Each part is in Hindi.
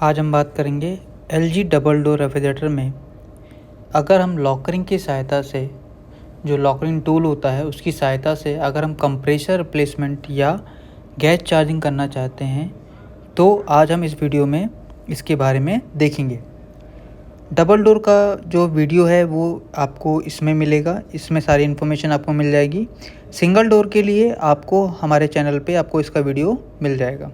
आज हम बात करेंगे LG डबल डोर रेफ्रिजरेटर में अगर हम लॉकरिंग की सहायता से जो लॉकरिंग टूल होता है उसकी सहायता से अगर हम कंप्रेसर रिप्लेसमेंट या गैस चार्जिंग करना चाहते हैं तो आज हम इस वीडियो में इसके बारे में देखेंगे। डबल डोर का जो वीडियो है वो आपको इसमें मिलेगा, इसमें सारी इन्फॉर्मेशन आपको मिल जाएगी। सिंगल डोर के लिए आपको हमारे चैनल पे आपको इसका वीडियो मिल जाएगा।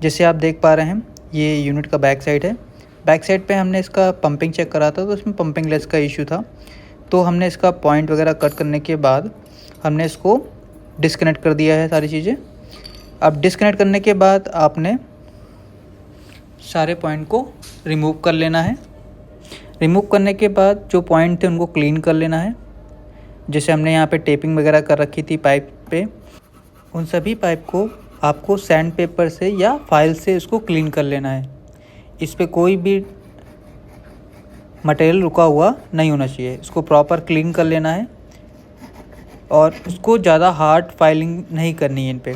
जैसे आप देख पा रहे हैं ये यूनिट का बैक साइड है। बैक साइड पे हमने इसका पंपिंग चेक करा था तो इसमें पंपिंग लेस का इशू था, तो हमने इसका पॉइंट वगैरह कट करने के बाद हमने इसको डिस्कनेक्ट कर दिया है सारी चीज़ें। अब डिस्कनेक्ट करने के बाद आपने सारे पॉइंट को रिमूव कर लेना है। रिमूव करने के बाद जो पॉइंट थे उनको क्लीन कर लेना है। जैसे हमने यहाँ पे टेपिंग वगैरह कर रखी थी पाइप पे, उन सभी पाइप को आपको सैंड पेपर से या फाइल से इसको क्लीन कर लेना है। इस पे कोई भी मटेरियल रुका हुआ नहीं होना चाहिए, इसको प्रॉपर क्लीन कर लेना है। और इसको ज़्यादा हार्ड फाइलिंग नहीं करनी है इन पे।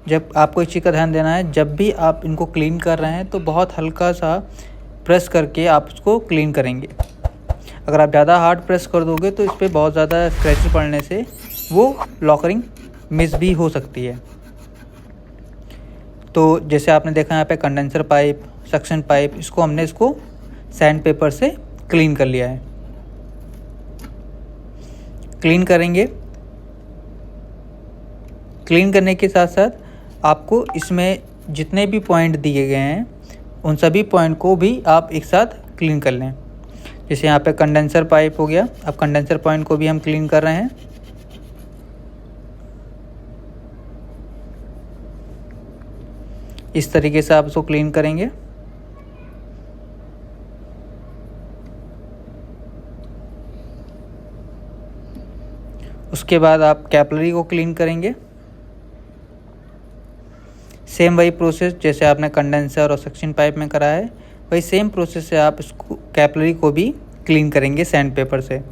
जब आपको इस चीज़ का ध्यान देना है, जब भी आप इनको क्लीन कर रहे हैं तो बहुत हल्का सा प्रेस करके आप इसको क्लीन करेंगे। अगर आप ज़्यादा हार्ड प्रेस कर दोगे तो इस पर बहुत ज़्यादा स्क्रैचेस पड़ने से वो लॉकरिंग मिस भी हो सकती है। तो जैसे आपने देखा यहाँ पे कंडेंसर पाइप, सक्शन पाइप, इसको सैंड पेपर से क्लीन कर लिया है। क्लीन करेंगे। क्लीन करने के साथ साथ आपको इसमें जितने भी पॉइंट दिए गए हैं उन सभी पॉइंट को भी आप एक साथ क्लीन कर लें। जैसे यहाँ पे कंडेंसर पाइप हो गया, अब कंडेंसर पॉइंट को भी हम क्लीन कर रहे हैं। इस तरीके से आप इसको क्लीन करेंगे। उसके बाद आप कैपिलरी को क्लीन करेंगे। सेम वही प्रोसेस जैसे आपने कंडेंसर और सक्शन पाइप में करा है, वही सेम प्रोसेस से आप इसको कैपिलरी को भी क्लीन करेंगे सैंड पेपर से,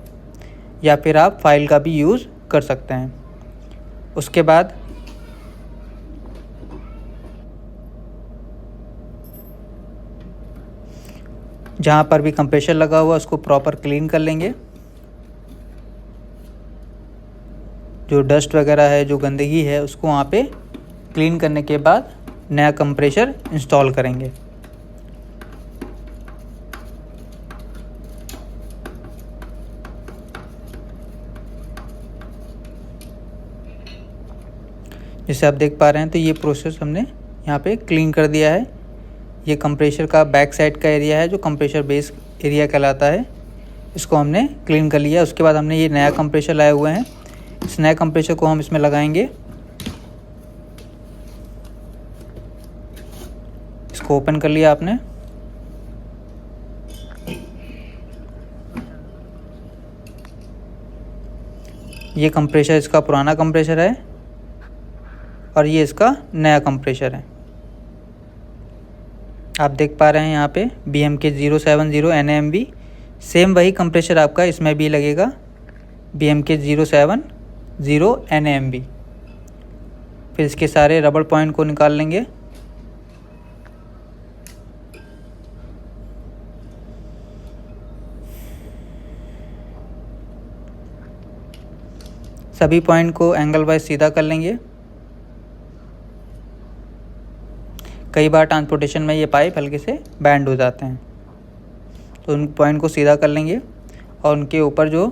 या फिर आप फाइल का भी यूज़ कर सकते हैं। उसके बाद जहाँ पर भी कंप्रेसर लगा हुआ उसको प्रॉपर क्लीन कर लेंगे। जो डस्ट वगैरह है, जो गंदगी है, उसको वहाँ पे क्लीन करने के बाद नया कंप्रेसर इंस्टॉल करेंगे। जैसे आप देख पा रहे हैं तो ये प्रोसेस हमने यहाँ पे क्लीन कर दिया है। ये कंप्रेसर का बैक साइड का एरिया है जो कंप्रेसर बेस एरिया कहलाता है, इसको हमने क्लीन कर लिया। उसके बाद हमने ये नया कंप्रेसर लाए हुए हैं, इस नए कंप्रेसर को हम इसमें लगाएंगे। इसको ओपन कर लिया आपने। ये कंप्रेसर इसका पुराना कंप्रेसर है और ये इसका नया कंप्रेसर है। आप देख पा रहे हैं यहाँ पे BMK 070 NAMB, सेम वही कंप्रेसर आपका इसमें भी लगेगा, BMK 070 NAMB। फिर इसके सारे रबड़ पॉइंट को निकाल लेंगे। सभी पॉइंट को एंगल वाइज सीधा कर लेंगे। कई बार ट्रांसपोर्टेशन में ये पाइप हल्के से बैंड हो जाते हैं, तो उन पॉइंट को सीधा कर लेंगे और उनके ऊपर जो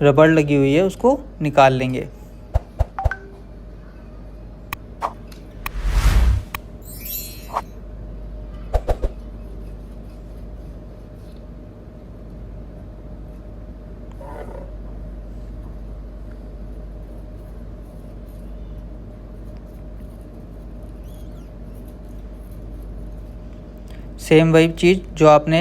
रबड़ लगी हुई है उसको निकाल लेंगे। सेम वही चीज़ जो आपने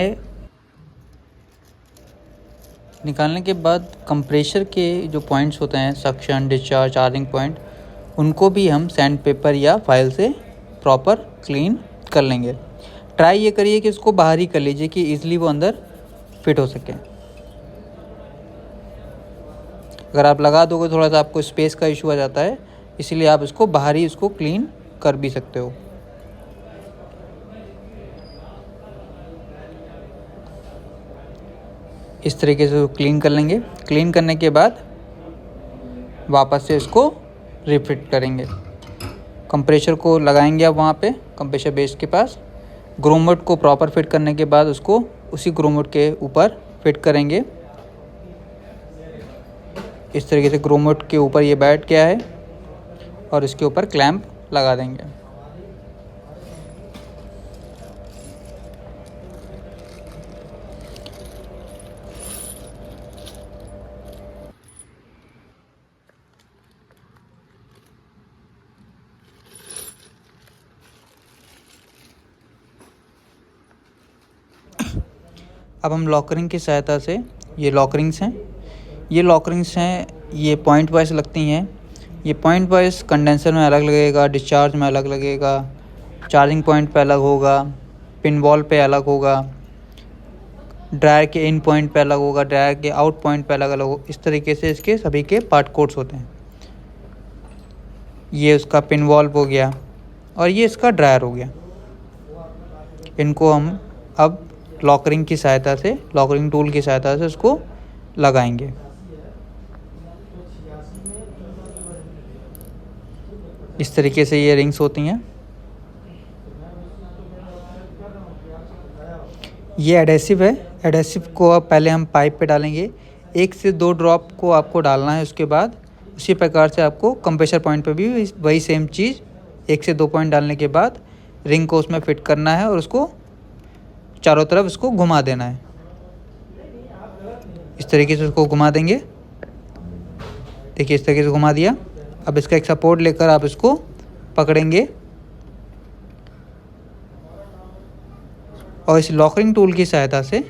निकालने के बाद कंप्रेसर के जो पॉइंट्स होते हैं, सक्शन, डिस्चार्ज, चार्जिंग पॉइंट, उनको भी हम सैंड पेपर या फाइल से प्रॉपर क्लीन कर लेंगे। ट्राई ये करिए कि इसको बाहर ही कर लीजिए कि ईज़िली वो अंदर फिट हो सके। अगर आप लगा दोगे थोड़ा सा आपको स्पेस का इशू आ जाता है, इसीलिए आप इसको बाहर ही इसको क्लीन कर भी सकते हो। इस तरीके से क्लीन कर लेंगे। क्लीन करने के बाद वापस से इसको रिफिट करेंगे। कंप्रेसर को लगाएंगे अब वहाँ पे कंप्रेसर बेस के पास। ग्रोमोट को प्रॉपर फिट करने के बाद उसको उसी ग्रोमोट के ऊपर फिट करेंगे। इस तरीके से ग्रोमोट के ऊपर ये बैठ गया है और इसके ऊपर क्लैंप लगा देंगे। अब हम लॉकरिंग की सहायता से, ये लॉकरिंग्स हैं, ये पॉइंट वाइज लगती हैं। ये पॉइंट वाइज कंडेंसर में अलग लगेगा, डिस्चार्ज में अलग लगेगा, चार्जिंग पॉइंट पे अलग होगा, पिन वॉल पे अलग होगा, ड्रायर के इन पॉइंट पे अलग होगा, ड्रायर के आउट पॉइंट पे अलग अलग होगा। इस तरीके से इसके सभी के पार्ट कोड्स होते हैं। ये उसका पिन वॉल्व हो गया और ये इसका ड्रायर हो गया। इनको हम अब लॉकरिंग की सहायता से, लॉकरिंग टूल की सहायता से उसको लगाएंगे। इस तरीके से ये रिंग्स होती हैं। ये एडेसिव है। एडेसिव को अब पहले हम पाइप पे डालेंगे। 1 से 2 ड्रॉप को आपको डालना है। उसके बाद उसी प्रकार से आपको कंप्रेसर पॉइंट पे भी वही सेम चीज़ 1 से 2 पॉइंट डालने के बाद रिंग को उसमें फिट करना है और उसको चारों तरफ इसको घुमा देना है। इस तरीके से उसको घुमा देंगे। देखिए इस तरीके से घुमा दिया। अब इसका एक सपोर्ट लेकर आप इसको पकड़ेंगे और इस लॉकरिंग टूल की सहायता से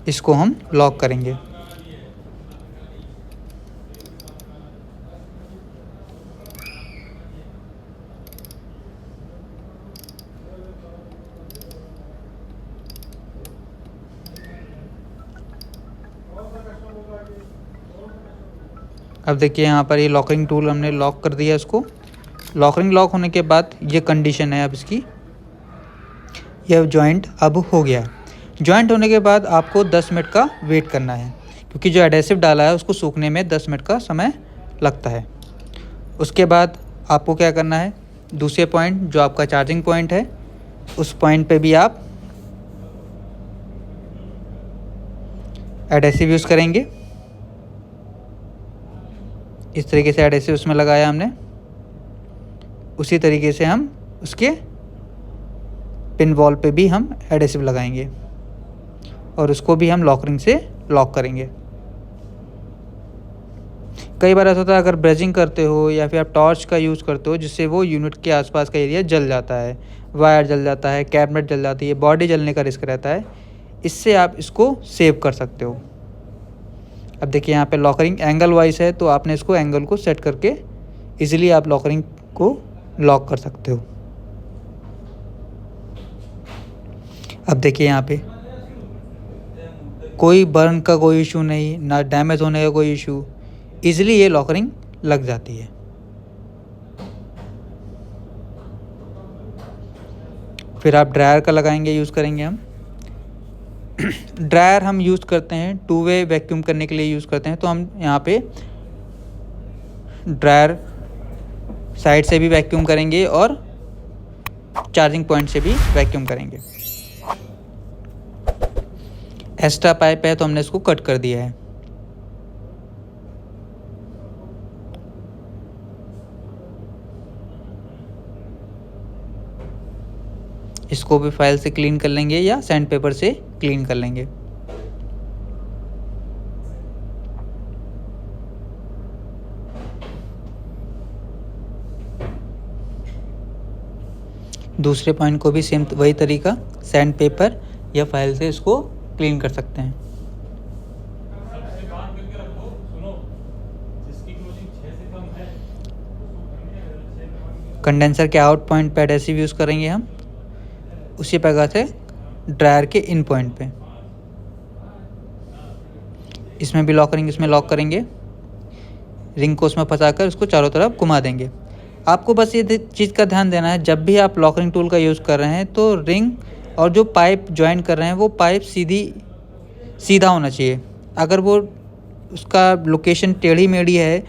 इसको हम लॉक करेंगे। अब देखिए यहाँ पर ये लॉकरिंग टूल हमने लॉक कर दिया इसको। लॉकरिंग लॉक होने के बाद ये कंडीशन है अब इसकी, यह जॉइंट अब हो गया। जॉइंट होने के बाद आपको 10 मिनट का वेट करना है, क्योंकि जो एडेसिव डाला है उसको सूखने में 10 मिनट का समय लगता है। उसके बाद आपको क्या करना है, दूसरे पॉइंट जो आपका चार्जिंग पॉइंट है उस पॉइंट पे भी आप एडेसिव यूज़ करेंगे। इस तरीके से एडेसिव उसमें लगाया हमने। उसी तरीके से हम उसके पिन वॉल पे भी हम एडेसिव लगाएंगे और उसको भी हम लॉकरिंग से लॉक करेंगे। कई बार ऐसा होता है अगर ब्रेजिंग करते हो या फिर आप टॉर्च का यूज़ करते हो जिससे वो यूनिट के आसपास का एरिया जल जाता है, वायर जल जाता है, कैबिनेट जल जाती है, बॉडी जलने का रिस्क रहता है। इससे आप इसको सेव कर सकते हो। अब देखिए यहाँ पे लॉकरिंग एंगल वाइज है तो आपने इसको एंगल को सेट करके इजीली आप लॉकरिंग को लॉक कर सकते हो। अब देखिए यहाँ पे कोई बर्न का कोई इशू नहीं, ना डैमेज होने का कोई इशू, इजीली ये लॉकरिंग लग जाती है। फिर आप ड्रायर का लगाएंगे, यूज़ करेंगे हम। ड्रायर हम यूज़ करते हैं 2 वे वैक्यूम करने के लिए यूज़ करते हैं, तो हम यहाँ पे ड्रायर साइड से भी वैक्यूम करेंगे और चार्जिंग पॉइंट से भी वैक्यूम करेंगे। एक्स्ट्रा पाइप है तो हमने इसको कट कर दिया है। इसको भी फाइल से क्लीन कर लेंगे या सैंड पेपर से क्लीन कर लेंगे। दूसरे पॉइंट को भी सेम वही तरीका सैंड पेपर या फाइल से इसको क्लीन कर सकते हैं। कंडेंसर के आउट पॉइंट पे एडेसिव यूज़ करेंगे हम, उसी प्रकार से ड्रायर के इन पॉइंट पे। इसमें भी लॉकरिंग इसमें लॉक करेंगे। रिंग को उसमें फंसाकर उसको चारों तरफ घुमा देंगे। आपको बस ये चीज़ का ध्यान देना है, जब भी आप लॉकरिंग टूल का यूज़ कर रहे हैं तो रिंग और जो पाइप जॉइन कर रहे हैं वो पाइप सीधा होना चाहिए। अगर वो उसका लोकेशन टेढ़ी मेढ़ी है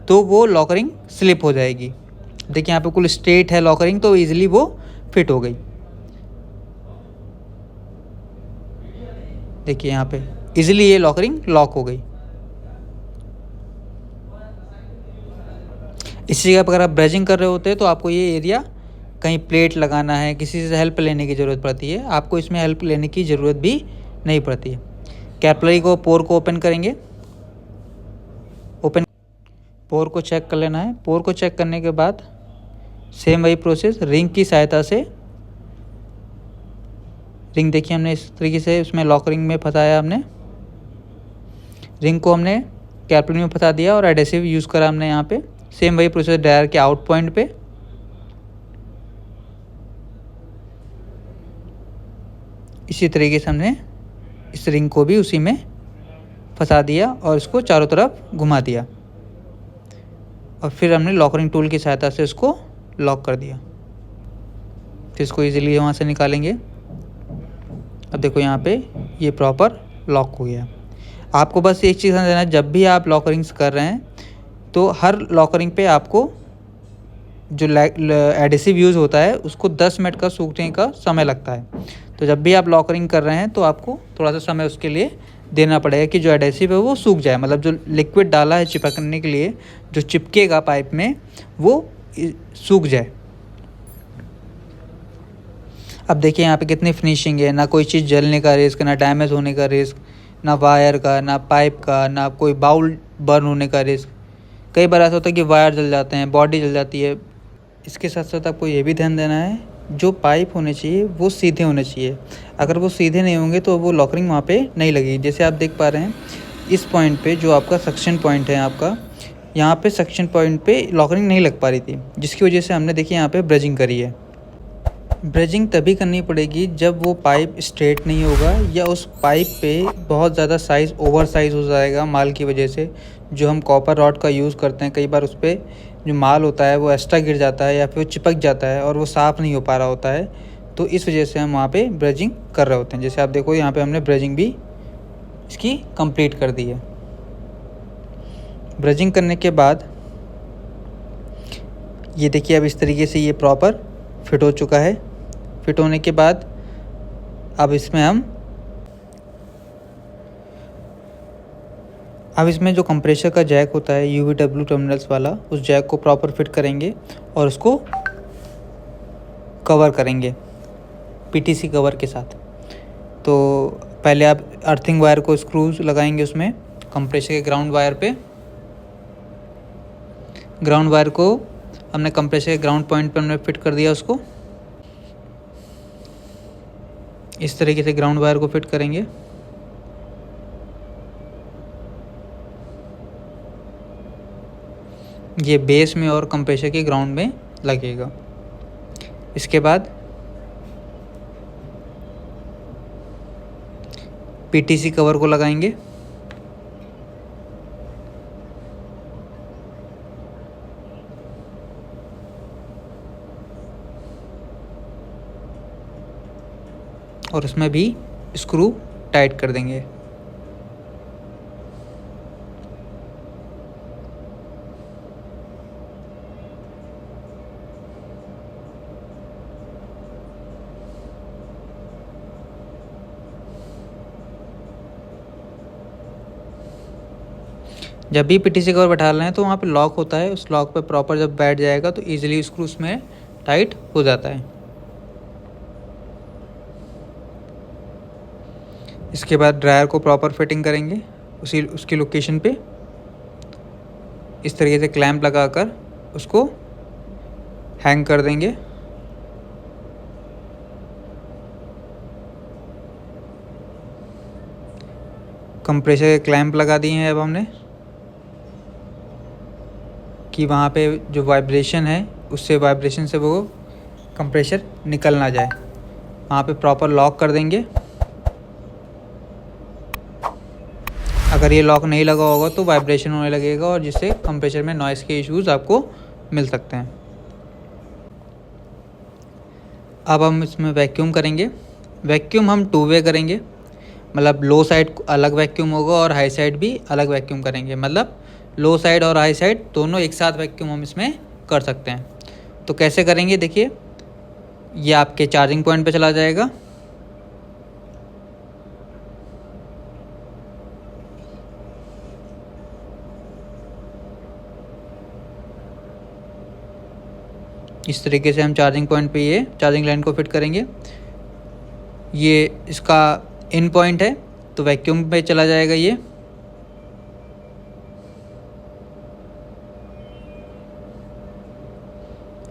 तो वो लॉकरिंग स्लिप हो जाएगी। देखिए यहाँ पे कुल स्ट्रेट है लॉकरिंग, तो ईजिली वो फिट हो गई। देखिए यहाँ पे ईजिली ये लॉकरिंग लॉक हो गई। इसी जगह पर अगर आप ब्रेजिंग कर रहे होते हैं तो आपको ये एरिया कहीं प्लेट लगाना है, किसी से हेल्प लेने की ज़रूरत पड़ती है। आपको इसमें हेल्प लेने की ज़रूरत भी नहीं पड़ती है। कैपिलरी को पोर को ओपन करेंगे। ओपन पोर को चेक कर लेना है। पोर को चेक करने के बाद सेम वही प्रोसेस रिंग की सहायता से, रिंग देखिए हमने इस तरीके से उसमें लॉकरिंग में फंसाया। हमने रिंग को हमने कैपिलरी में फंसा दिया और एडेसिव यूज़ करा हमने यहाँ पे। सेम वही प्रोसेस ड्रायर के आउट पॉइंट पे। इसी तरीके से हमने इस रिंग को भी उसी में फंसा दिया और इसको चारों तरफ घुमा दिया और फिर हमने लॉकरिंग टूल की सहायता से इसको लॉक कर दिया। फिर इसको इजीली वहाँ से निकालेंगे। अब देखो यहाँ पे ये प्रॉपर लॉक हो गया। आपको बस एक चीज़ ध्यान देना है, जब भी आप लॉकरिंग्स कर रहे हैं तो हर लॉकरिंग पे आपको जो एडिसिव यूज़ होता है उसको 10 मिनट का सूखने का समय लगता है। तो जब भी आप लॉकरिंग कर रहे हैं तो आपको थोड़ा सा समय उसके लिए देना पड़ेगा कि जो एडेसिव है वो सूख जाए, मतलब जो लिक्विड डाला है चिपकने के लिए, जो चिपकेगा पाइप में, वो सूख जाए। अब देखिए यहाँ पे कितनी फिनिशिंग है, ना कोई चीज़ जलने का रिस्क, ना डैमेज होने का रिस्क, ना वायर का, ना पाइप का, ना कोई बाउल बर्न होने का रिस्क। कई बार ऐसा होता है कि वायर जल जाते हैं, बॉडी जल जाती है। इसके साथ साथ आपको ये भी ध्यान देना है, जो पाइप होने चाहिए वो सीधे होने चाहिए। अगर वो सीधे नहीं होंगे तो वो लॉकरिंग वहाँ पे नहीं लगेगी। जैसे आप देख पा रहे हैं इस पॉइंट पे जो आपका सक्शन पॉइंट है आपका, यहाँ पे सक्शन पॉइंट पे लॉकरिंग नहीं लग पा रही थी, जिसकी वजह से हमने देखिए यहाँ पे ब्रेजिंग करी है। ब्रेजिंग तभी करनी पड़ेगी जब वो पाइप स्ट्रेट नहीं होगा या उस पाइप पे बहुत ज़्यादा साइज़ ओवर साइज़ हो जाएगा माल की वजह से। जो हम कॉपर रॉड का यूज़ करते हैं, कई बार उस पर जो माल होता है वो एक्स्ट्रा गिर जाता है या फिर वो चिपक जाता है और वो साफ़ नहीं हो पा रहा होता है, तो इस वजह से हम वहाँ पे ब्रेजिंग कर रहे होते हैं। जैसे आप देखो यहाँ पे हमने ब्रेजिंग भी इसकी कंप्लीट कर दी है। ब्रेजिंग करने के बाद ये देखिए अब इस तरीके से ये प्रॉपर फिट हो चुका है। फिट होने के बाद अब इसमें जो कंप्रेसर का जैक होता है UVW टर्मिनल्स वाला, उस जैक को प्रॉपर फिट करेंगे और उसको कवर करेंगे PTC कवर के साथ। तो पहले आप अर्थिंग वायर को स्क्रूज लगाएंगे उसमें कंप्रेसर के ग्राउंड वायर पे। ग्राउंड वायर को हमने कंप्रेसर के ग्राउंड पॉइंट पर हमने फिट कर दिया उसको। इस तरीके से ग्राउंड वायर को फिट करेंगे। ये बेस में और कंप्रेसर के ग्राउंड में लगेगा। इसके बाद PTC कवर को लगाएंगे। और उसमें भी स्क्रू टाइट कर देंगे। जब भी PTC कवर बैठा रहे हैं तो वहाँ पे लॉक होता है, उस लॉक पे प्रॉपर जब बैठ जाएगा तो ईजिली स्क्रू उसमें टाइट हो जाता है। इसके बाद ड्रायर को प्रॉपर फिटिंग करेंगे उसकी लोकेशन पे। इस तरीके से क्लैंप लगाकर उसको हैंग कर देंगे। कंप्रेसर के क्लैंप लगा दिए हैं अब हमने कि वहाँ पे जो वाइब्रेशन है उससे वाइब्रेशन से वो कंप्रेसर निकल ना जाए। वहाँ पे प्रॉपर लॉक कर देंगे। अगर ये लॉक नहीं लगा होगा तो वाइब्रेशन होने लगेगा और जिससे कंप्रेसर में नॉइज़ के इश्यूज़ आपको मिल सकते हैं। अब हम इसमें वैक्यूम करेंगे। वैक्यूम हम 2 वे करेंगे, मतलब लो साइड अलग वैक्यूम होगा और हाई साइड भी अलग वैक्यूम करेंगे, मतलब लो साइड और हाई साइड दोनों एक साथ वैक्यूम हम इसमें कर सकते हैं। तो कैसे करेंगे, देखिए ये आपके चार्जिंग पॉइंट पे चला जाएगा, इस तरीके से हम चार्जिंग पॉइंट पे ये चार्जिंग लाइन को फिट करेंगे। ये इसका इन पॉइंट है, तो वैक्यूम पे चला जाएगा ये,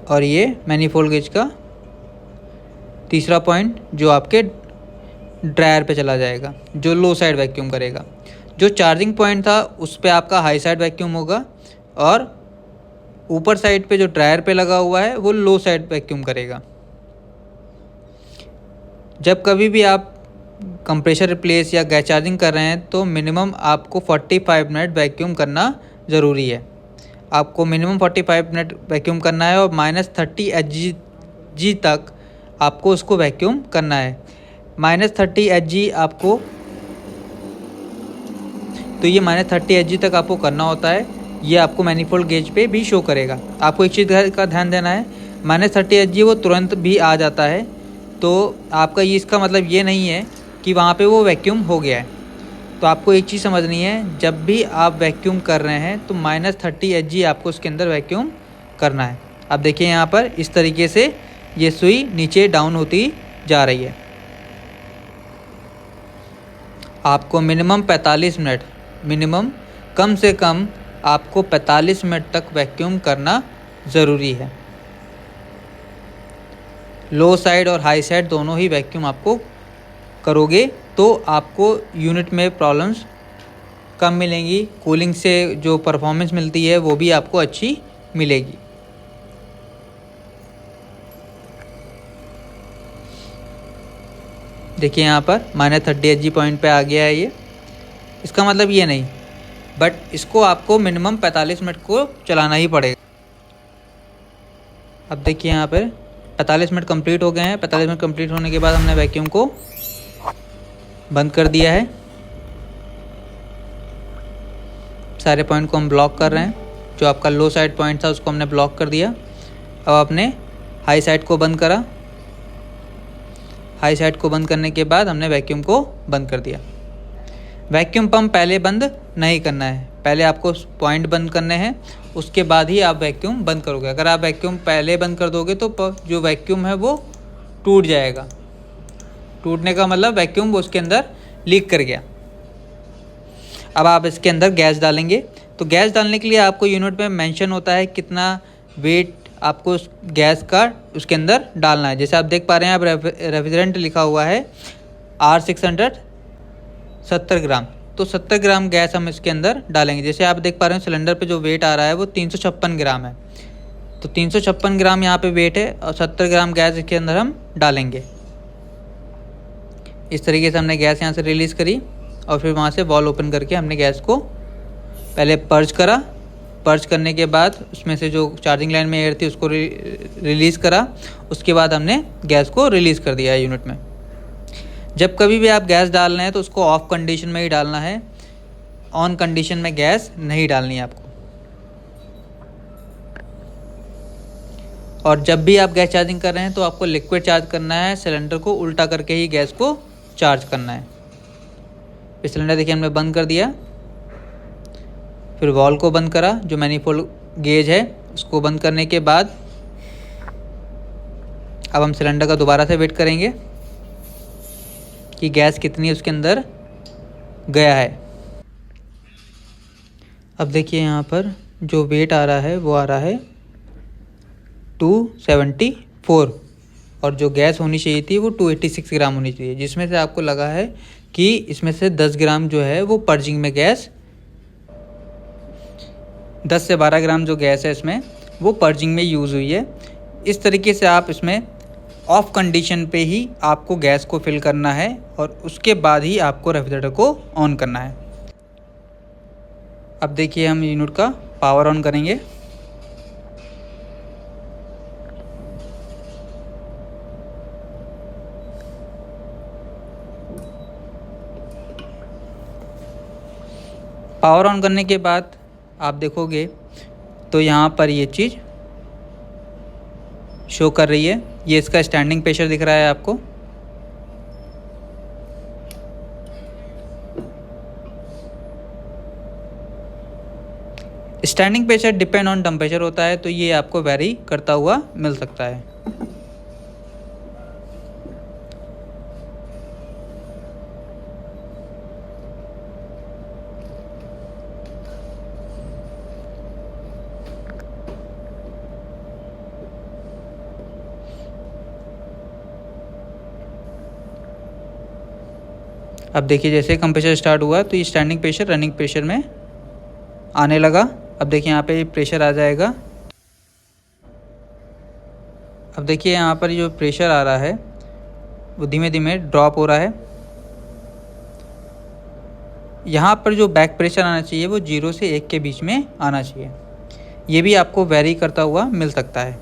और ये मैनीफोल्ड गेज का तीसरा पॉइंट जो आपके ड्रायर पे चला जाएगा, जो लो साइड वैक्यूम करेगा। जो चार्जिंग पॉइंट था उस पे आपका हाई साइड वैक्यूम होगा, और ऊपर साइड पे जो ड्रायर पे लगा हुआ है वो लो साइड वैक्यूम करेगा। जब कभी भी आप कंप्रेसर रिप्लेस या गैस चार्जिंग कर रहे हैं तो मिनिमम आपको 45 मिनट वैक्यूम करना ज़रूरी है। आपको मिनिमम 45 मिनट वैक्यूम करना है और -30 Hg तक आपको उसको वैक्यूम करना है। -30 Hg आपको, तो ये -30 Hg तक आपको करना होता है। ये आपको मैनीफोल्ड गेज पे भी शो करेगा। आपको एक चीज़ का ध्यान देना है, -30 Hg वो तुरंत भी आ जाता है, तो आपका ये इसका मतलब ये नहीं है कि वहाँ पे वो वैक्यूम हो गया है। तो आपको एक चीज़ समझनी है, जब भी आप वैक्यूम कर रहे हैं तो -30 Hg आपको उसके अंदर वैक्यूम करना है। आप देखिए यहाँ पर इस तरीके से ये सुई नीचे डाउन होती जा रही है। आपको मिनिमम 45 मिनट, मिनिमम कम से कम आपको 45 मिनट तक वैक्यूम करना ज़रूरी है। लो साइड और हाई साइड दोनों ही वैक्यूम आपको करोगे तो आपको यूनिट में प्रॉब्लम्स कम मिलेंगी, कूलिंग से जो परफॉर्मेंस मिलती है वो भी आपको अच्छी मिलेगी। देखिए यहाँ पर -30 Hg पॉइंट पे आ गया है ये। इसका मतलब ये नहीं, बट इसको आपको मिनिमम 45 मिनट को चलाना ही पड़ेगा। अब देखिए यहाँ पर 45 मिनट कंप्लीट हो गए हैं। 45 मिनट कंप्लीट होने के बाद हमने वैक्यूम को बंद कर दिया है। सारे पॉइंट को हम ब्लॉक कर रहे हैं। जो आपका लो साइड पॉइंट था उसको हमने ब्लॉक कर दिया। अब आपने हाई साइड को बंद करा। हाई साइड को बंद करने के बाद हमने वैक्यूम को बंद कर दिया। वैक्यूम पंप पहले बंद नहीं करना है, पहले आपको पॉइंट बंद करने हैं, उसके बाद ही आप वैक्यूम बंद करोगे। अगर आप वैक्यूम पहले बंद कर दोगे तो जो वैक्यूम है वो टूट जाएगा। टूटने का मतलब वैक्यूम वो उसके अंदर लीक कर गया। अब आप इसके अंदर गैस डालेंगे, तो गैस डालने के लिए आपको यूनिट में मेंशन होता है कितना वेट आपको उस गैस का उसके अंदर डालना है। जैसे आप देख पा रहे हैं, आप रेफ्रिजरेंट लिखा हुआ है R600 70 ग्राम, तो 70 ग्राम गैस हम इसके अंदर डालेंगे। जैसे आप देख पा रहे हैं सिलेंडर पे जो वेट आ रहा है वो 356 ग्राम है, तो 356 ग्राम यहाँ पे वेट है और 70 ग्राम गैस इसके अंदर हम डालेंगे। इस तरीके से हमने गैस यहाँ से रिलीज़ करी और फिर वहाँ से वॉल ओपन करके हमने गैस को पहले पर्ज करा। पर्ज करने के बाद उसमें से जो चार्जिंग लाइन में एयर थी उसको रिलीज़ करा। उसके बाद हमने गैस को रिलीज़ कर दिया है यूनिट में। जब कभी भी आप गैस डाल रहे हैं तो उसको ऑफ कंडीशन में ही डालना है, ऑन कंडीशन में गैस नहीं डालनी है आपको। और जब भी आप गैस चार्जिंग कर रहे हैं तो आपको लिक्विड चार्ज करना है, सिलेंडर को उल्टा करके ही गैस को चार्ज करना है। फिर सिलेंडर देखिए हमने बंद कर दिया, फिर वॉल को बंद करा, जो मैनीफोल्ड गेज है उसको बंद करने के बाद अब हम सिलेंडर का दोबारा से वेट करेंगे कि गैस कितनी उसके अंदर गया है। अब देखिए यहाँ पर जो वेट आ रहा है वो आ रहा है 274 और जो गैस होनी चाहिए थी वो 286 ग्राम होनी चाहिए, जिसमें से आपको लगा है कि इसमें से 10 ग्राम जो है वो पर्जिंग में गैस, 10 से 12 ग्राम जो गैस है इसमें वो पर्जिंग में यूज़ हुई है। इस तरीके से आप इसमें ऑफ कंडीशन पे ही आपको गैस को फिल करना है और उसके बाद ही आपको रेफ्रिजरेटर को ऑन करना है। अब देखिए हम यूनिट का पावर ऑन करेंगे। पावर ऑन करने के बाद आप देखोगे तो यहाँ पर ये चीज़ शो कर रही है। ये इसका स्टैंडिंग प्रेशर दिख रहा है आपको। Standing pressure depend on temperature होता है, तो ये आपको वेरी करता हुआ मिल सकता है। अब देखिए जैसे कंप्रेसर स्टार्ट हुआ तो ये स्टैंडिंग प्रेशर रनिंग प्रेशर में आने लगा। अब देखिए यहाँ पे प्रेशर आ जाएगा। अब देखिए यहाँ पर जो प्रेशर आ रहा है वो धीमे धीमे ड्रॉप हो रहा है। यहाँ पर जो बैक प्रेशर आना चाहिए वो 0 से 1 के बीच में आना चाहिए। ये भी आपको वेरी करता हुआ मिल सकता है,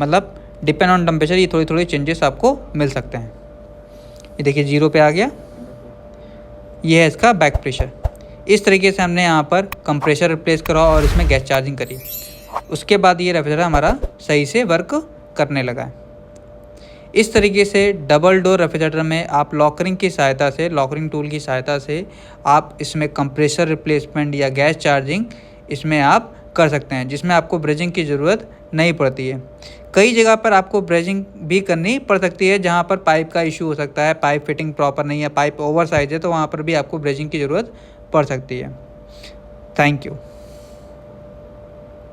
मतलब डिपेंड ऑन टेम्परेचर ये थोड़ी थोड़ी चेंजेस आपको मिल सकते हैं। ये देखिए 0 पे आ गया, ये है इसका बैक प्रेशर। इस तरीके से हमने यहाँ पर कंप्रेसर रिप्लेस करा और इसमें गैस चार्जिंग करी। उसके बाद ये रेफ्रिजरेटर हमारा सही से वर्क करने लगा है। इस तरीके से डबल डोर रेफ्रिजरेटर में आप लॉकरिंग की सहायता से, लॉकरिंग टूल की सहायता से आप इसमें कंप्रेसर रिप्लेसमेंट या गैस चार्जिंग इसमें आप कर सकते हैं, जिसमें आपको ब्रेजिंग की ज़रूरत नहीं पड़ती है। कई जगह पर आपको ब्रेजिंग भी करनी पड़ सकती है, जहाँ पर पाइप का इशू हो सकता है, पाइप फिटिंग प्रॉपर नहीं है, पाइप ओवर साइज है, तो वहाँ पर भी आपको ब्रेजिंग की ज़रूरत पड़ सकती है। Thank you.